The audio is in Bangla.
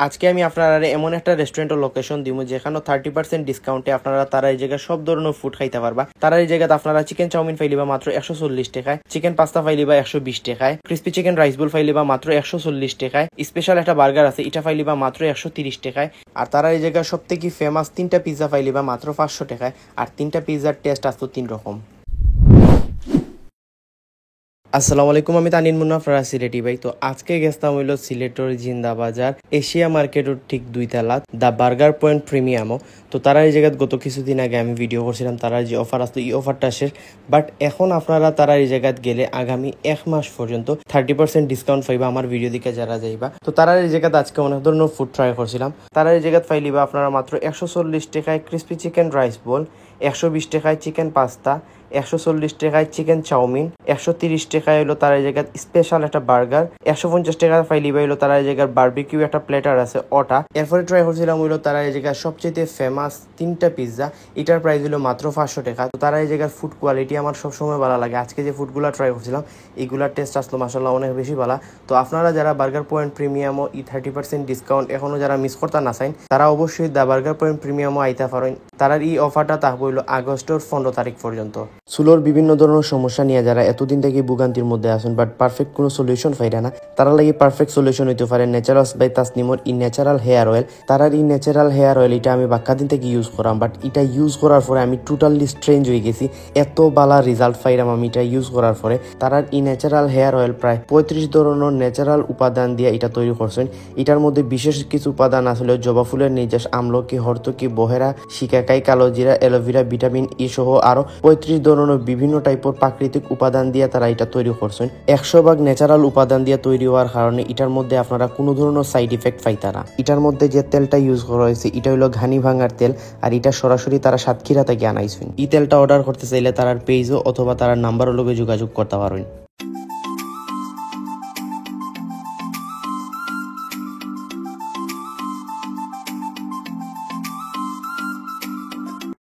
আজকে আমি আপনারা এমন একটা রেস্টুরেন্টের লোকেশন দিব যেখানে 30% ডিসকাউন্টে আপনারা তারা এই জায়গায় সব ধরনের ফুড খাইতে পারবা। তারা এই জায়গাতে আপনারা চিকেন চাউমিন ফাইলিবা মাত্র 140 টাকায়, চিকেন পাস্তা ফাইলিবা 120 টাকায়, ক্রিস্পি চিকেন রাইস বোল ফাইলিবা মাত্র 140 টাকায়, স্পেশাল একটা বার্গার আছে এটা ফাইলিবা মাত্র 130 টাকায়। আর তারা এই জায়গায় সব থেকে ফেমাস 3টা পিৎজা ফাইলিবা মাত্র 500 টাকায়। আর 3টা পিৎজার টেস্ট আসতো 3 রকম। আসসালামু আলাইকুম, আমি তানিন মুন্না আপনারা সিলেটি ভাই। তো আজকে গেছতাম হইল সিলেটর জিন্দা বাজার এশিয়া মার্কেটের ঠিক 2 তলাত দা বার্গার পয়েন্ট প্রিমিয়ামও। তো তারা এই জায়গায় গত কিছুদিন আগে আমি ভিডিও করছিলাম, তারা যে অফার আসতো এই অফারটা শেষ। বাট এখন আপনারা তারা এই জায়গায় গেলে আগামী 1 মাস পর্যন্ত 30% ডিসকাউন্ট পাইবা আমার ভিডিও দিকে যারা যাইবা। তো তারা এই জায়গায় আজকে অনেক ধরনের ফুড ট্রাই করছিলাম। তারা এই জায়গায় ফাইলিবা আপনারা মাত্র 140 টাকায় ক্রিস্পি চিকেন রাইস বোল, 120 টাকায় চিকেন পাস্তা, 140 টাকায় চিকেন চাউমিন, 130 টাকায় হলো তার এই জায়গায় স্পেশাল একটা বার্গার, 150 টাকা ফাইলিবা হইলো তারা এই জায়গার বারবিকিউ একটা প্লেটার আছে ওটা। এরপরে ট্রাই করছিলাম হইলো তারা এই জায়গায় সবচেয়ে ফেমাস 3টা পিৎজা, এটার প্রাইস হলো মাত্র 500 টাকা। তো তারা এই জায়গার ফুড কোয়ালিটি আমার সবসময় ভালো লাগে। আজকে যে ফুডগুলো ট্রাই করছিলাম এগুলার টেস্ট আসলো মাসাল্লাহ অনেক বেশি ভালো। তো আপনারা যারা বার্গার পয়েন্ট প্রিমিয়ামও 30% ডিসকাউন্ট এখনো যারা মিস করতে না চান তারা অবশ্যই দা বার্গার পয়েন্ট প্রিমিয়ামও আইতে পারেন। তারা এই অফারটা থাকবে হইলো আগস্টের 15 তারিখ পর্যন্ত। সুলোর বিভিন্ন ধরনের সমস্যা নিয়ে যারা এতদিন থেকে ভোগান্তির মধ্যে আছেন বাট পারফেক্ট কোনো সলিউশন পাইরা না, তারা লাগে পারফেক্ট সলিউশন হইতে পারে ন্যাচারালস বাই তাসনিমর ই ন্যাচারাল হেয়ার অয়েল। তারার এই ন্যাচারাল হেয়ার অয়েল এটা আমি বাক্কা দিন থেকে ইউজ করাম, বাট এটা ইউজ করার পরে আমি টোটালি স্ট্রেঞ্জ হয়ে গেছি। এত বালা রেজাল্ট পাইরাম আমি এটা ইউজ করার পরে। তারার এই ন্যাচারাল হেয়ার অয়েল প্রায় 35 ধরনের ন্যাচারাল উপাদান দিয়ে এটা তৈরি করছেন। এটার মধ্যে বিশেষ কিছু উপাদান আসলে জবা ফুলের নির্যাস, আমলকি, হরতকি, বহেরা, শিকাকাই, কালোজিরা, অ্যালোভেরা, ভিটামিন ই সহ আরো 35 ধরনের বিভিন্ন টাইপের প্রাকৃতিক উপাদান দিয়ে তারা এটা তৈরি করছেন। 100% ন্যাচারাল উপাদান দিয়ে তৈরি হওয়ার কারণে এটার মধ্যে আপনারা কোনো ধরনের সাইড ইফেক্ট পাইতা না। এটার মধ্যে যে তেলটা ইউজ করা হয়েছে এটা হলো ঘানি ভাঙার তেল, আর এটা সরাসরি তারা সাতক্ষীরা থেকে আনাইছেন। এই তেলটা অর্ডার করতে চাইলে তার পেজও অথবা তার নাম্বারও লগে যোগাযোগ করতে পারেন।